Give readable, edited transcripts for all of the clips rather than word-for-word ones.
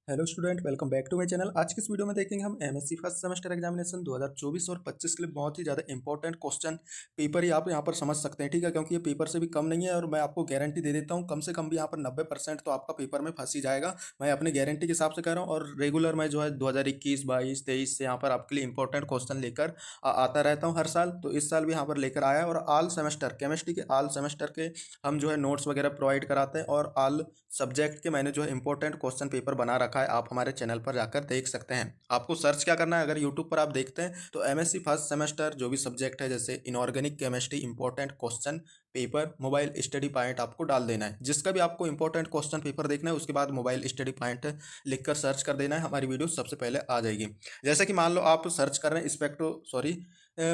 Hello student, welcome back to my channel. आज की इस वीडियो में देखेंगे हम एमएससी फर्स्ट सेमेस्टर एग्जामिनेशन 2024 और 25 के लिए बहुत ही ज़्यादा इंपॉर्टेंट क्वेश्चन पेपर ही आप यहाँ पर समझ सकते हैं। ठीक है, क्योंकि ये पेपर से भी कम नहीं है और मैं आपको गारंटी दे देता हूँ कम से कम भी यहाँ पर 90% तो आपका पेपर में फंस ही जाएगा। मैं अपनी गारंटी के हिसाब से कह रहा हूँ और रेगुलर मैं जो है 2021, 22, 23 से यहाँ पर आपके लिए इंपॉर्टेंट क्वेश्चन लेकर आता रहता हूँ हर साल। तो इस साल भी यहाँ पर लेकर आया है और ऑल सेमेस्टर केमिस्ट्री के ऑल सेमेस्टर के हम जो है नोट्स वगैरह प्रोवाइड कराते हैं और ऑल सब्जेक्ट के मैंने जो है इंपॉर्टेंट क्वेश्चन पेपर बना रखा है। आप हमारे चैनल पर जाकर देख सकते हैं। आपको सर्च क्या करना है, अगर यूट्यूब पर आप देखते हैं तो एमएससी फर्स्ट सेमेस्टर जो भी सब्जेक्ट है जैसे inorganic chemistry important question paper mobile study point आपको डाल देना है। जिसका भी आपको इंपॉर्टेंट क्वेश्चन पेपर देखना है उसके बाद मोबाइल स्टडी पॉइंट लिखकर सर्च कर देना है, हमारी वीडियो सबसे पहले आ जाएगी। जैसे कि मान लो आप सर्च कर रहे हैं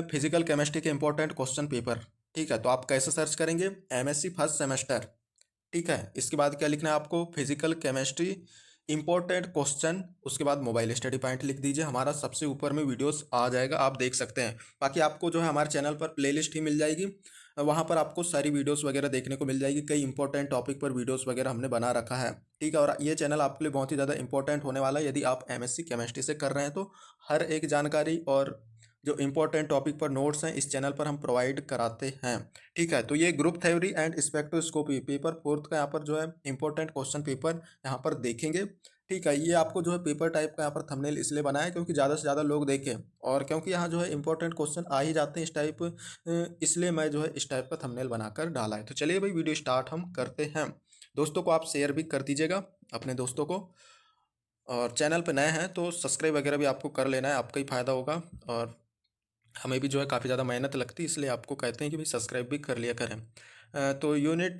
फिजिकल केमिस्ट्री के इंपॉर्टेंट क्वेश्चन पेपर। ठीक है, तो आप कैसे सर्च करेंगे? MSc first semester. ठीक है, इसके बाद क्या लिखना है आपको? फिजिकल केमिस्ट्री इंपॉर्टेंट क्वेश्चन, उसके बाद मोबाइल स्टडी पॉइंट लिख दीजिए। हमारा सबसे ऊपर में वीडियोस आ जाएगा, आप देख सकते हैं। बाकी आपको जो है हमारे चैनल पर प्लेलिस्ट ही मिल जाएगी, वहाँ पर आपको सारी वीडियोस वगैरह देखने को मिल जाएगी। कई इंपॉर्टेंट टॉपिक पर वीडियोस वगैरह हमने बना रखा है। ठीक है, और ये चैनल आपके लिए बहुत ही ज़्यादा इंपॉर्टेंट होने वाला है। यदि आप एमएससी केमिस्ट्री से कर रहे हैं तो हर एक जानकारी और जो इंपॉर्टेंट टॉपिक पर नोट्स हैं इस चैनल पर हम प्रोवाइड कराते हैं। ठीक है, तो ये group theory and spectroscopy paper fourth का यहाँ पर जो है इंपॉर्टेंट क्वेश्चन पेपर यहाँ पर देखेंगे। ठीक है, ये आपको जो है पेपर टाइप का यहाँ पर थंबनेल इसलिए बनाया है क्योंकि ज़्यादा से ज़्यादा लोग देखें और क्योंकि यहाँ जो है इंपॉर्टेंट क्वेश्चन आ ही जाते हैं इस टाइप, इसलिए मैं जो है इस टाइप का थंबनेल बनाकर डाला है। तो चलिए भाई वीडियो स्टार्ट हम करते हैं। दोस्तों को आप शेयर भी कर दीजिएगा अपने दोस्तों को, और चैनल पर नए हैं तो सब्सक्राइब वगैरह भी आपको कर लेना है, आपका ही फ़ायदा होगा। और हमें भी जो है काफ़ी ज़्यादा मेहनत लगती है, इसलिए आपको कहते हैं कि भाई सब्सक्राइब भी कर लिया करें। तो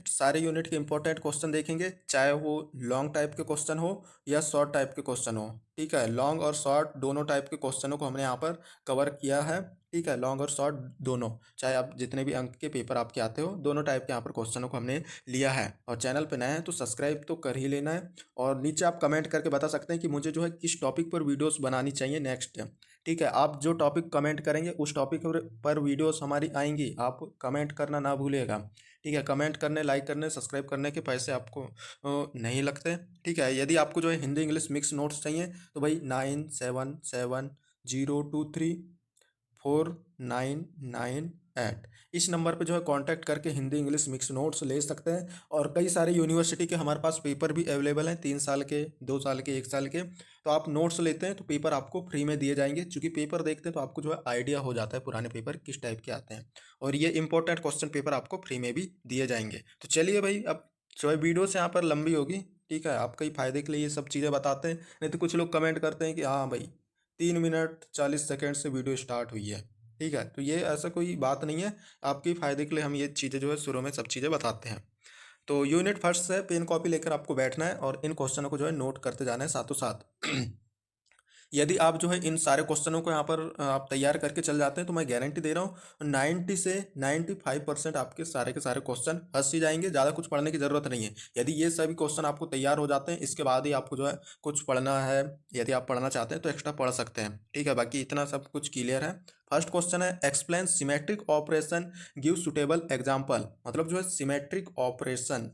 सारे यूनिट के इंपॉर्टेंट क्वेश्चन देखेंगे, चाहे वो लॉन्ग टाइप के क्वेश्चन हो या शॉर्ट टाइप के क्वेश्चन हो। ठीक है, लॉन्ग और शॉर्ट दोनों टाइप के क्वेश्चनों को हमने यहाँ पर कवर किया है। ठीक है, लॉन्ग और शॉर्ट दोनों, चाहे आप जितने भी अंक के पेपर आपके आते हो दोनों टाइप के यहाँ पर क्वेश्चनों को हमने लिया है। और चैनल पे नए हैं तो सब्सक्राइब तो कर ही लेना है। और नीचे आप कमेंट करके बता सकते हैं कि मुझे जो है किस टॉपिक पर वीडियोस बनानी चाहिए नेक्स्ट। ठीक है, आप जो टॉपिक कमेंट करेंगे उस टॉपिक पर वीडियोस हमारी आएंगी, आप कमेंट करना ना भूलिएगा। ठीक है, कमेंट करने, लाइक करने, सब्सक्राइब करने के पैसे आपको नहीं लगते। ठीक है, यदि आपको जो है हिंदी इंग्लिश मिक्स नोट्स चाहिए तो भाई 9770234998 इस नंबर पे जो है कांटेक्ट करके हिंदी इंग्लिश मिक्स नोट्स ले सकते हैं। और कई सारे यूनिवर्सिटी के हमारे पास पेपर भी अवेलेबल हैं, 3 साल के, 2 साल के, 1 साल के। तो आप नोट्स लेते हैं तो पेपर आपको फ्री में दिए जाएंगे। चूंकि पेपर देखते हैं तो आपको जो है आइडिया हो जाता है पुराने पेपर किस टाइप के आते हैं, और ये इंपॉर्टेंट क्वेश्चन पेपर आपको फ्री में भी दिए जाएंगे। तो चलिए भाई, अब जो है वीडियो से यहाँ पर लंबी होगी। ठीक है, आपके ही फायदे के लिए ये सब चीज़ें बताते हैं। नहीं तो कुछ लोग कमेंट करते हैं कि हाँ भाई 3 मिनट 40 सेकेंड से वीडियो स्टार्ट हुई है। ठीक है, तो ये ऐसा कोई बात नहीं है, आपके फ़ायदे के लिए हम ये चीज़ें जो है शुरू में सब चीज़ें बताते हैं। तो यूनिट फर्स्ट से पेन कॉपी लेकर आपको बैठना है और इन क्वेश्चनों को जो है नोट करते जाना है साथों साथ। यदि आप जो है इन सारे क्वेश्चनों को यहाँ पर आप तैयार करके चल जाते हैं तो मैं गारंटी दे रहा हूँ 90 से 95% आपके सारे के सारे क्वेश्चन फंस ही जाएंगे। ज़्यादा कुछ पढ़ने की ज़रूरत नहीं है। यदि ये सभी क्वेश्चन आपको तैयार हो जाते हैं इसके बाद ही आपको जो है कुछ पढ़ना है। यदि आप पढ़ना चाहते हैं तो एक्स्ट्रा पढ़ सकते हैं। ठीक है, बाकी इतना सब कुछ क्लियर है। फर्स्ट क्वेश्चन है explain symmetric operation give suitable example. मतलब जो है सिमेट्रिक ऑपरेशन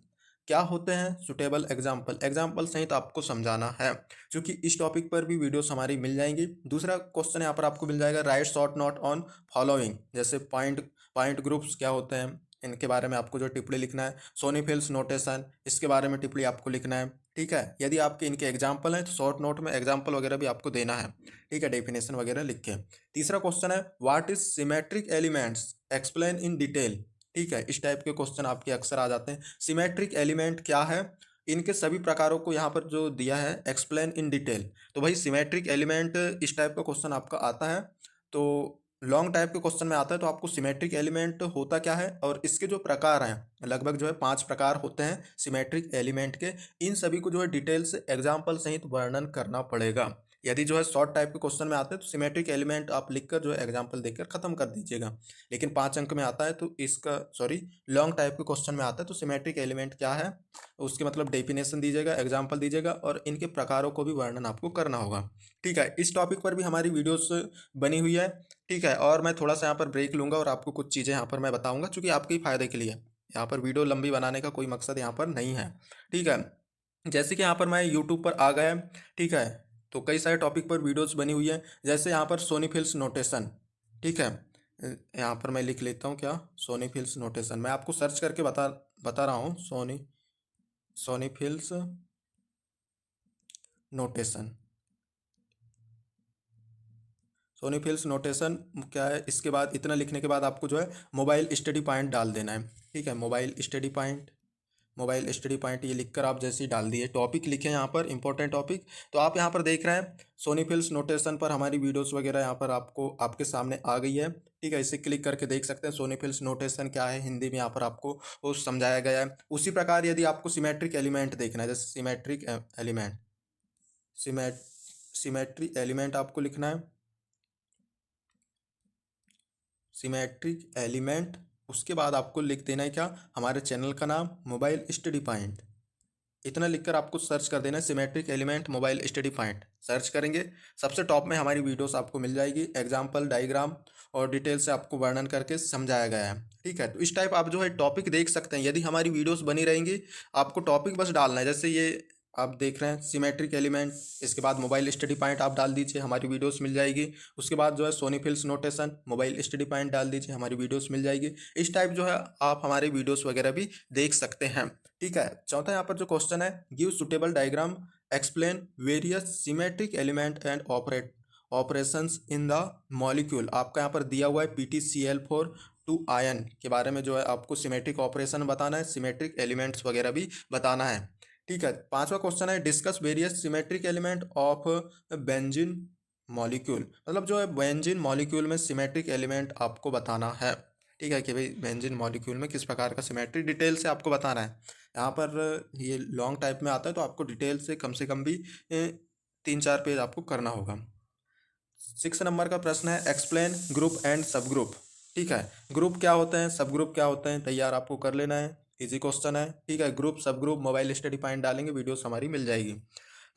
क्या होते हैं, सुटेबल एग्जाम्पल, एग्जाम्पल सहित आपको समझाना है। क्योंकि इस टॉपिक पर भी वीडियोस हमारी मिल जाएंगी। दूसरा क्वेश्चन यहाँ पर आपको मिल जाएगा right short note on following. जैसे पॉइंट पॉइंट ग्रुप्स क्या होते हैं इनके बारे में आपको जो टिप्पणी लिखना है। सोनीफिल्स नोटेशन, इसके बारे में टिप्पणी आपको लिखना है। ठीक है, यदि आपके इनके एग्जाम्पल हैं तो शॉर्ट नोट में एग्जाम्पल वगैरह भी आपको देना है। ठीक है, डेफिनेशन वगैरह लिख के। तीसरा क्वेश्चन है what is symmetric elements explain in detail. ठीक है, इस टाइप के क्वेश्चन आपके अक्सर आ जाते हैं। सिमेट्रिक एलिमेंट क्या है, इनके सभी प्रकारों को यहाँ पर जो दिया है एक्सप्लेन इन डिटेल। तो भाई सिमेट्रिक एलिमेंट इस टाइप का क्वेश्चन आपका आता है। तो लॉन्ग टाइप के क्वेश्चन में आता है तो आपको सिमेट्रिक एलिमेंट होता क्या है और इसके जो प्रकार हैं लगभग जो है 5 प्रकार होते हैं सिमेट्रिक एलिमेंट के। इन सभी को जो है डिटेल से एग्जाम्पल सहित वर्णन करना पड़ेगा। यदि जो है शॉर्ट टाइप के क्वेश्चन में आते हैं तो सिमेट्रिक एलिमेंट आप लिखकर जो है एग्जाम्पल देकर खत्म कर दीजिएगा। लेकिन 5 अंक में आता है तो इसका लॉन्ग टाइप के क्वेश्चन में आता है तो सिमेट्रिक एलिमेंट क्या है उसके मतलब डेफिनेशन दीजिएगा, एग्जाम्पल दीजिएगा और इनके प्रकारों को भी वर्णन आपको करना होगा। ठीक है, इस टॉपिक पर भी हमारी वीडियोस बनी हुई है। ठीक है, और मैं थोड़ा सा यहाँ पर ब्रेक लूँगा और आपको कुछ चीज़ें यहाँ पर मैं बताऊँगा चूँकि आपके ही फायदे के लिए। यहाँ पर वीडियो लंबी बनाने का कोई मकसद यहाँ पर नहीं है। ठीक है, जैसे कि यहाँ पर मैं यूट्यूब पर आ गया, ठीक है, तो कई सारे टॉपिक पर वीडियोस बनी हुई है। जैसे यहाँ पर सोनी फिल्स नोटेशन, ठीक है, यहाँ पर मैं लिख लेता हूँ क्या, सोनी फिल्स नोटेशन। मैं आपको सर्च करके बता बता रहा हूँ, सोनी सोनी फिल्स नोटेशन। सोनी फिल्स नोटेशन क्या है, इसके बाद इतना लिखने के बाद आपको जो है मोबाइल स्टडी पॉइंट डाल देना है, ठीक है, mobile study point. Mobile study point ये लिखकर आप जैसे ही डाल दिए, टॉपिक लिखे यहाँ पर इंपॉर्टेंट टॉपिक, तो आप यहाँ पर देख रहे हैं सोनी फिल्स नोटेशन पर हमारी वीडियोस वगैरह यहाँ पर आपको आपके सामने आ गई है, ठीक है। इसे क्लिक करके देख सकते हैं सोनी फिल्स नोटेशन क्या है, हिंदी में यहाँ पर आपको वो समझाया गया है। उसी प्रकार यदि आपको सिमेट्रिक एलिमेंट देखना है, जैसे सिमेट्रिक एलिमेंट, सिमेट सिमेट्रिक एलिमेंट आपको लिखना है, सिमेट्रिक एलिमेंट। उसके बाद आपको लिख देना है क्या, हमारे चैनल का नाम, मोबाइल स्टडी पॉइंट। इतना लिखकर आपको सर्च कर देना है, symmetric element mobile study point. Search करेंगे, सबसे टॉप में हमारी वीडियोस आपको मिल जाएगी, एग्जाम्पल, डायग्राम और डिटेल से आपको वर्णन करके समझाया गया है, ठीक है। तो इस टाइप आप जो है टॉपिक देख सकते हैं। यदि हमारी वीडियोस बनी रहेंगी, आपको टॉपिक बस डालना है। जैसे ये आप देख रहे हैं सिमेट्रिक एलिमेंट, इसके बाद मोबाइल स्टडी पॉइंट आप डाल दीजिए, हमारी वीडियोस मिल जाएगी। उसके बाद जो है सोनी फिल्स नोटेशन, मोबाइल स्टडी पॉइंट डाल दीजिए, हमारी वीडियोस मिल जाएगी। इस टाइप जो है आप हमारे वीडियोस वगैरह भी देख सकते हैं, ठीक है। चौथा यहाँ पर जो क्वेश्चन है, give suitable diagram, explain various symmetric element and operations in the molecule. आपका यहाँ पर दिया हुआ है PtCl4 टू आयन के बारे में जो है आपको सिमेट्रिक ऑपरेशन बताना है, सिमेट्रिक एलिमेंट्स वगैरह भी बताना है, ठीक है। पांचवा क्वेश्चन है, discuss various symmetric element of benzene molecule. मतलब जो है बेंजीन मॉलिक्यूल में सिमेट्रिक एलिमेंट आपको बताना है, ठीक है, कि भाई बेंजीन मॉलिक्यूल में किस प्रकार का सिमेट्रिक डिटेल से आपको बताना है। यहाँ पर ये लॉन्ग टाइप में आता है, तो आपको डिटेल से कम भी 3-4 पेज आपको करना होगा। 6 नंबर का प्रश्न है, एक्सप्लेन ग्रुप एंड सब ग्रुप, ठीक है। ग्रुप क्या होते हैं, सब ग्रुप क्या होते हैं, तैयार आपको कर लेना है, इजी क्वेश्चन है, ठीक है। ग्रुप सब ग्रुप मोबाइल स्टडी पॉइंट डालेंगे, वीडियोस हमारी मिल जाएगी।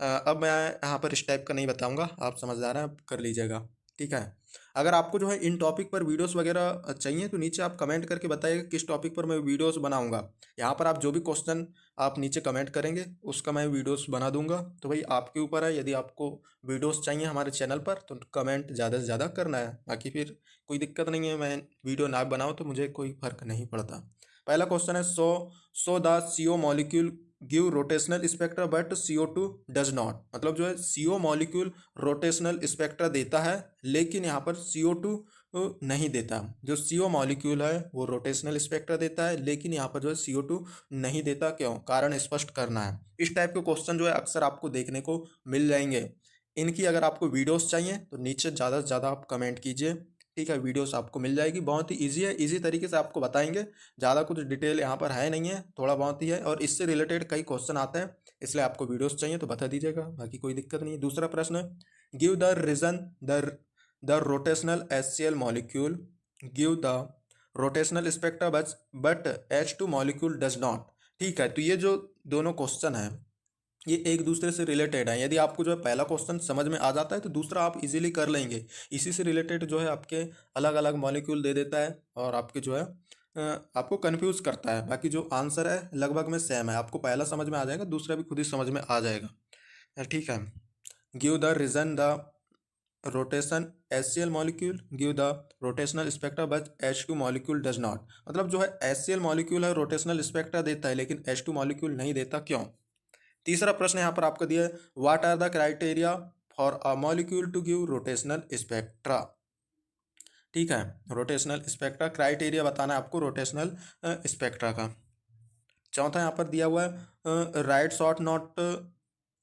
अब मैं यहाँ पर इस टाइप का नहीं बताऊँगा, आप समझदार हैं, आप कर लीजिएगा, ठीक है। अगर आपको जो है इन टॉपिक पर वीडियोस वगैरह चाहिए तो नीचे आप कमेंट करके बताइएगा किस टॉपिक पर मैं वीडियोस बनाऊंगा। यहाँ पर आप जो भी क्वेश्चन आप नीचे कमेंट करेंगे उसका मैं वीडियोस बना दूंगा। तो भाई आपके ऊपर है, यदि आपको वीडियोस चाहिए हमारे चैनल पर तो कमेंट ज़्यादा से ज़्यादा करना है, बाकी फिर कोई दिक्कत नहीं है, मैं वीडियो ना बनाऊँ तो मुझे कोई फ़र्क नहीं पड़ता। पहला क्वेश्चन है, so the CO molecule give rotational spectra but CO2 does not. मतलब जो है CO मॉलिक्यूल रोटेशनल स्पेक्ट्रा देता है लेकिन यहाँ पर CO2 नहीं देता। जो CO मॉलिक्यूल है वो रोटेशनल स्पेक्ट्रा देता है लेकिन यहाँ पर जो है CO2 नहीं देता, क्यों, कारण स्पष्ट करना है। इस टाइप के क्वेश्चन जो है अक्सर आपको देखने को मिल जाएंगे। इनकी अगर आपको वीडियोस चाहिए तो नीचे ज़्यादा से ज़्यादा आप कमेंट कीजिए, ठीक है, वीडियोस आपको मिल जाएगी। बहुत ही ईजी है, ईजी तरीके से आपको बताएंगे, ज़्यादा कुछ डिटेल यहाँ पर है नहीं है, थोड़ा बहुत ही है और इससे रिलेटेड कई क्वेश्चन आते हैं, इसलिए आपको वीडियोस चाहिए तो बता दीजिएगा, बाकी कोई दिक्कत नहीं है। दूसरा प्रश्न है, give the reason the rotational HCl molecule give the rotational spectra but H2 molecule does not. ठीक है, तो ये जो दोनों क्वेश्चन है ये एक दूसरे से रिलेटेड है। यदि आपको जो है पहला क्वेश्चन समझ में आ जाता है तो दूसरा आप इजीली कर लेंगे। इसी से रिलेटेड जो है आपके अलग अलग मॉलिक्यूल दे देता है और आपके जो है आपको कंफ्यूज करता है। बाकी जो आंसर है लगभग में सेम है, आपको पहला समझ में आ जाएगा, दूसरा भी खुद ही समझ में आ जाएगा, ठीक है। Give the reason the rotation HCl molecule give the rotational spectra but H2 molecule does not. मतलब जो है HCl मॉलिक्यूल है रोटेशनल स्पेक्ट्रा देता है लेकिन H2 मॉलिक्यूल नहीं देता, क्यों। तीसरा प्रश्न यहाँ पर आपको दिया है, what are the criteria for a molecule to give rotational spectra. ठीक है, रोटेशनल स्पेक्ट्रा क्राइटेरिया बताना है आपको रोटेशनल स्पेक्ट्रा का। चौथा यहाँ पर दिया हुआ है, write short note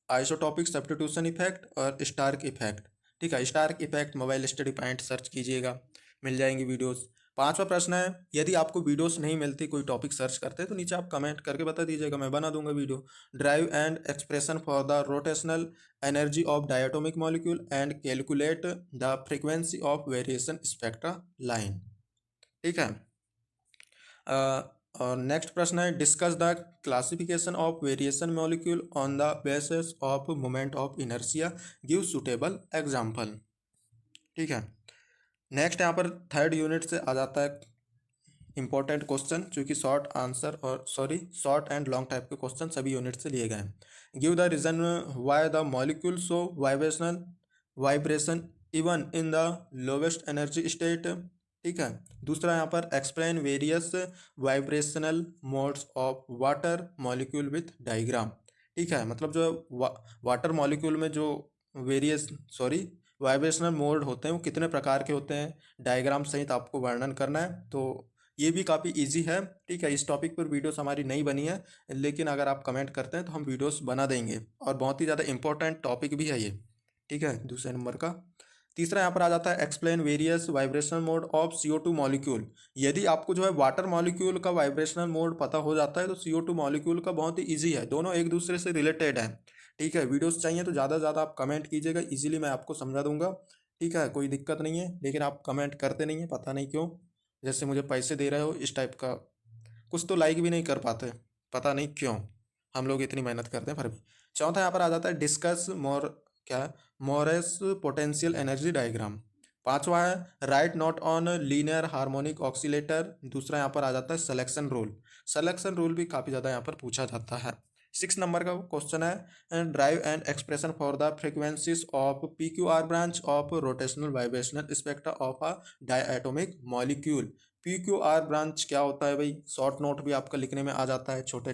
isotopic substitution effect और स्टार्क इफेक्ट। ठीक है, Stark effect mobile study point search कीजिएगा, मिल जाएंगी वीडियोस। पांचवा प्रश्न है, यदि आपको वीडियोस नहीं मिलती, कोई टॉपिक सर्च करते हैं तो नीचे आप कमेंट करके बता दीजिएगा, मैं बना दूंगा video. Drive and expression for the rotational energy of diatomic molecule and calculate the frequency of variation spectra line. ठीक है, और नेक्स्ट प्रश्न है, discuss the classification of variation molecule on the basis of moment of inertia, give suitable example. ठीक है, next यहाँ पर third unit से आ जाता है इंपॉर्टेंट क्वेश्चन, चूंकि शॉर्ट आंसर और शॉर्ट एंड लॉन्ग टाइप के क्वेश्चन सभी यूनिट से लिए गए हैं। Give the reason why the molecule show vibration even in the lowest energy state. ठीक है। दूसरा यहाँ पर explain various vibrational modes of water molecule with diagram. ठीक है, मतलब जो वाटर मॉलिक्यूल में जो वेरियस वाइब्रेशनल मोड होते हैं वो कितने प्रकार के होते हैं, डायग्राम सहित आपको वर्णन करना है। तो ये भी काफ़ी इजी है। ठीक है, इस टॉपिक पर वीडियोस हमारी नहीं बनी है, लेकिन अगर आप कमेंट करते हैं तो हम वीडियोस बना देंगे, और बहुत ही ज़्यादा इंपॉर्टेंट टॉपिक भी है ये। ठीक है, दूसरे नंबर का। तीसरा यहाँ पर आ जाता है explain various vibrational mode of CO2 molecule. यदि आपको जो है वाटर मॉलिक्यूल का वाइब्रेशनल मोड पता हो जाता है तो CO2 मॉलिक्यूल का बहुत ही ईजी है, दोनों एक दूसरे से रिलेटेड हैं। ठीक है, वीडियोस चाहिए तो ज़्यादा से ज़्यादा आप कमेंट कीजिएगा, इजीली मैं आपको समझा दूंगा। ठीक है, कोई दिक्कत नहीं है, लेकिन आप कमेंट करते नहीं है, पता नहीं क्यों। जैसे मुझे पैसे दे रहे हो इस टाइप का, कुछ तो लाइक भी नहीं कर पाते, पता नहीं क्यों। हम लोग इतनी मेहनत करते हैं फिर भी। चौथा यहाँ पर आ जाता है डिस्कस मोर, क्या, मोरेस पोटेंशियल एनर्जी डायग्राम। पांचवा है right note on linear harmonic oscillator. दूसरा यहाँ पर आ जाता है सिलेक्शन रूल। सिलेक्शन रूल भी काफ़ी ज़्यादा यहाँ पर पूछा जाता है। 6 नंबर का क्वेश्चन है drive and expression for the frequencies of PQR branch of rotational vibrational spectra of a diatomic molecule. PQR branch क्या होता है भाई, शॉर्ट नोट भी आपका लिखने में आ जाता है छोटे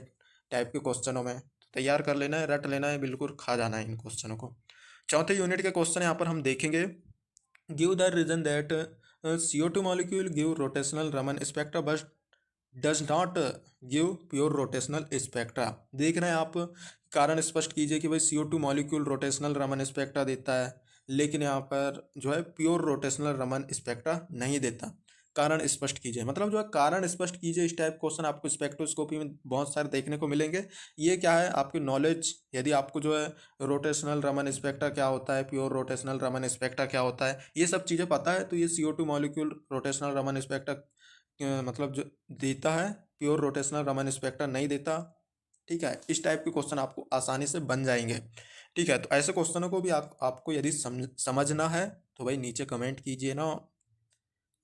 टाइप के क्वेश्चनों में, तैयार कर लेना है, रट लेना है, बिल्कुल खा जाना है इन क्वेश्चनों को। चौथे यूनिट के क्वेश्चन यहाँ पर हम देखेंगे। Give the reason that CO2 molecule give rotational Raman spectra but does not give pure rotational spectra. देख रहे हैं आप, कारण स्पष्ट कीजिए कि भाई CO2 molecule rotational Raman spectra देता है, लेकिन यहाँ पर जो है प्योर रोटेशनल रमन स्पेक्ट्रा नहीं देता। कारण स्पष्ट कीजिए, मतलब जो है कारण स्पष्ट कीजिए, इस टाइप क्वेश्चन आपको स्पेक्ट्रोस्कोपी में बहुत सारे देखने को मिलेंगे। ये क्या है, आपकी नॉलेज, यदि आपको जो है रोटेशनल रमन स्पेक्ट्रा क्या होता है, प्योर रोटेशनल रमन स्पेक्ट्रा क्या होता है, ये सब चीज़ें पता है, तो ये CO2 molecule rotational Raman spectra मतलब जो देता है, प्योर रोटेशनल रमन स्पेक्ट्रा नहीं देता। ठीक है, इस टाइप के क्वेश्चन आपको आसानी से बन जाएंगे। ठीक है, तो ऐसे क्वेश्चनों को भी आपको यदि समझना है तो भाई नीचे कमेंट कीजिए ना,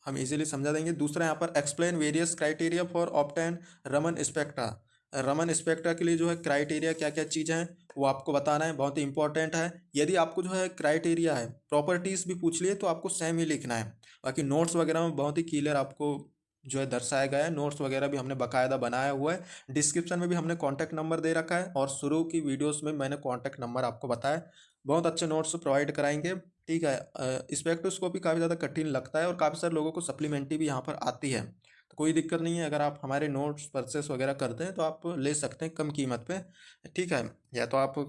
हम इजीली समझा देंगे। दूसरा यहाँ पर explain various criteria for obtain Raman spectra. Raman spectra के लिए जो है क्राइटेरिया क्या क्या चीज़ें हैं वो आपको बताना है, बहुत ही इंपॉर्टेंट है। यदि आपको जो है क्राइटेरिया है, प्रॉपर्टीज़ भी पूछ लिए तो आपको सेम ही लिखना है। बाकी नोट्स वगैरह में बहुत ही क्लियर आपको जो है दर्शाया गया है, नोट्स वगैरह भी हमने बाकायदा बनाया हुआ है। डिस्क्रिप्शन में भी हमने कॉन्टैक्ट नंबर दे रखा है, और शुरू की वीडियोस में मैंने कॉन्टैक्ट नंबर आपको बताया। बहुत अच्छे नोट्स प्रोवाइड कराएंगे। ठीक है, स्पेक्ट्रोस्कोपी काफ़ी ज़्यादा कठिन लगता है, और काफ़ी सारे लोगों को सप्लीमेंट्री भी यहाँ पर आती है, तो कोई दिक्कत नहीं है। अगर आप हमारे नोट्स परचेस वगैरह करते हैं तो आप ले सकते हैं कम कीमत पे। ठीक है, या तो आप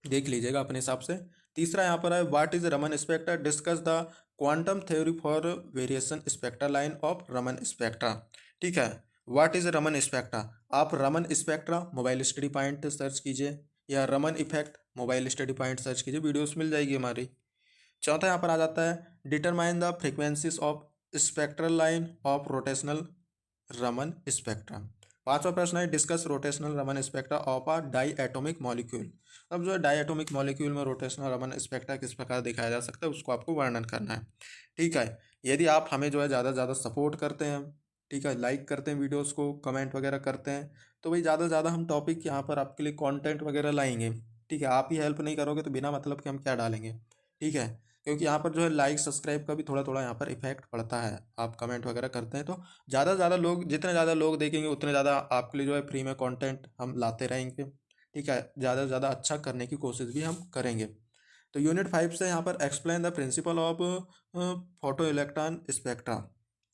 देख लीजिएगा अपने हिसाब से। तीसरा यहाँ पर है what is Raman spectra, discuss the quantum theory for variation spectra line of Raman spectra. ठीक है, व्हाट इज रमन स्पेक्ट्रा, आप Raman spectra mobile study point search कीजिए, या Raman effect mobile study point search कीजिए, वीडियोस मिल जाएगी हमारी। चौथा यहाँ पर आ जाता है determine the frequencies of spectral line of rotational Raman spectra. पांचवा प्रश्न है discuss rotational Raman spectra of a di atomic molecule. अब जो है डाई एटोमिक मॉलिक्यूल में रोटेशनल रमन स्पेक्ट्रा किस प्रकार दिखाया जा सकता है उसको आपको वर्णन करना है। ठीक है, यदि आप हमें जो है ज़्यादा से ज़्यादा सपोर्ट करते हैं, ठीक है, लाइक करते हैं वीडियोस को, कमेंट वगैरह करते हैं, तो भाई ज़्यादा से ज़्यादा हम टॉपिक यहाँ पर आपके लिए कंटेंट वगैरह लाएंगे। ठीक है, आप ही हेल्प नहीं करोगे तो बिना मतलब के हम क्या डालेंगे। ठीक है, क्योंकि यहाँ पर जो है लाइक सब्सक्राइब का भी थोड़ा थोड़ा यहाँ पर इफेक्ट पड़ता है, आप कमेंट वगैरह करते हैं तो ज़्यादा से ज़्यादा लोग, जितने ज़्यादा लोग देखेंगे उतने ज़्यादा आपके लिए जो है फ्री में कंटेंट हम लाते रहेंगे। ठीक है, ज़्यादा से ज़्यादा अच्छा करने की कोशिश भी हम करेंगे। तो यूनिट 5 से यहाँ पर explain the principle of photo electron spectra.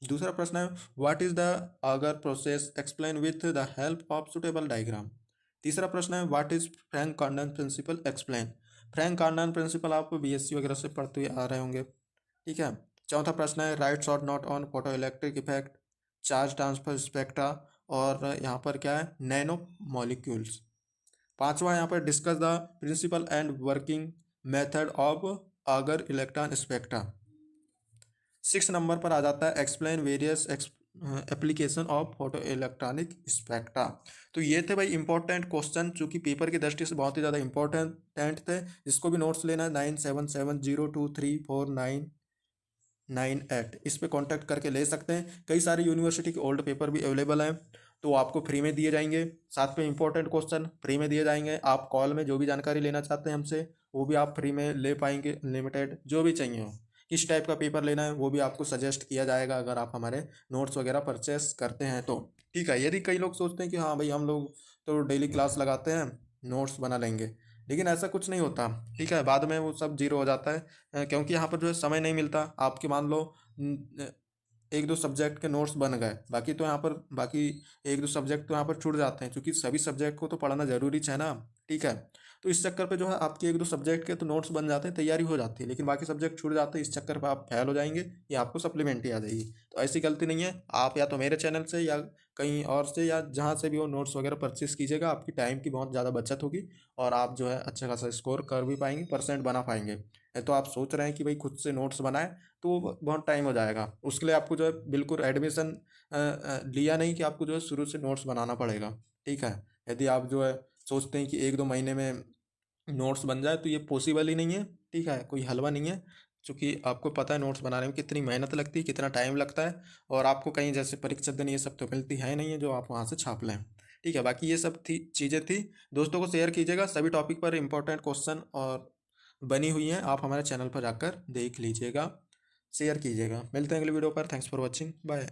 दूसरा प्रश्न है व्हाट इज द अगर process, explain with the help of suitable diagram. तीसरा प्रश्न है व्हाट इज फ्रैंक कार्डन प्रिंसिपल, एक्सप्लेन। फ्रैंक कार्डन प्रिंसिपल आप BSc वगैरह से पढ़ते हुए आ रहे होंगे। ठीक है, चौथा प्रश्न है write short note on photo electric effect, charge transfer spectra, और यहाँ पर क्या है नैनो मॉलिक्यूल्स। पांचवा यहाँ पर discuss the principle and working method of Auger electron spectra. 6 number पर आ जाता है explain various application of photo electronic spectra. तो ये थे भाई इंपॉर्टेंट क्वेश्चन, जो कि पेपर की दृष्टि से बहुत ही ज़्यादा इंपॉर्टेंट थे। जिसको भी नोट्स लेना है 97702349 98 इस पे कांटेक्ट करके ले सकते हैं। कई सारी यूनिवर्सिटी के ओल्ड पेपर भी अवेलेबल हैं, तो आपको फ्री में दिए जाएंगे। साथ में इंपॉर्टेंट क्वेश्चन फ्री में दिए जाएंगे। आप कॉल में जो भी जानकारी लेना चाहते हैं हमसे, वो भी आप फ्री में ले पाएंगे। लिमिटेड जो भी चाहिए हो, किस टाइप का पेपर लेना है वो भी आपको सजेस्ट किया जाएगा अगर आप हमारे नोट्स वगैरह परचेस करते हैं तो। ठीक है, यदि कई लोग सोचते हैं कि हाँ भाई हम लोग तो डेली क्लास लगाते हैं, नोट्स बना लेंगे, लेकिन ऐसा कुछ नहीं होता। ठीक है, बाद में वो सब जीरो हो जाता है। क्योंकि यहाँ पर जो है समय नहीं मिलता। आपके मान लो एक दो सब्जेक्ट के नोट्स बन गए, बाकी तो यहाँ पर बाकी एक दो सब्जेक्ट तो यहाँ पर छूट जाते हैं, क्योंकि सभी सब्जेक्ट को तो पढ़ना जरूरी है ना। ठीक है, तो इस चक्कर पे जो है आपके एक दो सब्जेक्ट के तो नोट्स बन जाते हैं, तैयारी हो जाती है, लेकिन बाकी सब्जेक्ट छूट जाते हैं। इस चक्कर पे आप फेल हो जाएंगे या आपको सप्लीमेंट्री आ जाएगी। तो ऐसी गलती नहीं है। आप या तो मेरे चैनल से या कहीं और से या जहाँ से भी वो नोट्स वगैरह परचेस कीजिएगा, आपकी टाइम की बहुत ज़्यादा बचत होगी और आप जो है अच्छा खासा स्कोर कर भी पाएंगे, परसेंट बना पाएंगे। तो आप सोच रहे हैं कि भाई खुद से नोट्स बनाए, तो बहुत टाइम हो जाएगा। उसके लिए आपको जो है बिल्कुल एडमिशन लिया नहीं कि आपको जो है शुरू से नोट्स बनाना पड़ेगा। ठीक है, यदि आप जो है सोचते हैं कि एक दो महीने में नोट्स बन जाए, तो ये पॉसिबल ही नहीं है। ठीक है, कोई हलवा नहीं है, क्योंकि आपको पता है नोट्स बनाने में कितनी मेहनत लगती है, कितना टाइम लगता है। और आपको कहीं जैसे परीक्षा दिन ये सब तो मिलती है नहीं है जो आप वहाँ से छाप लें। ठीक है, बाकी ये सब थी चीज़ें थी। दोस्तों को शेयर कीजिएगा। सभी टॉपिक पर इंपॉर्टेंट क्वेश्चन और बनी हुई हैं, आप हमारे चैनल पर जाकर देख लीजिएगा, शेयर कीजिएगा। मिलते हैं अगले वीडियो पर। Thanks for watching, bye.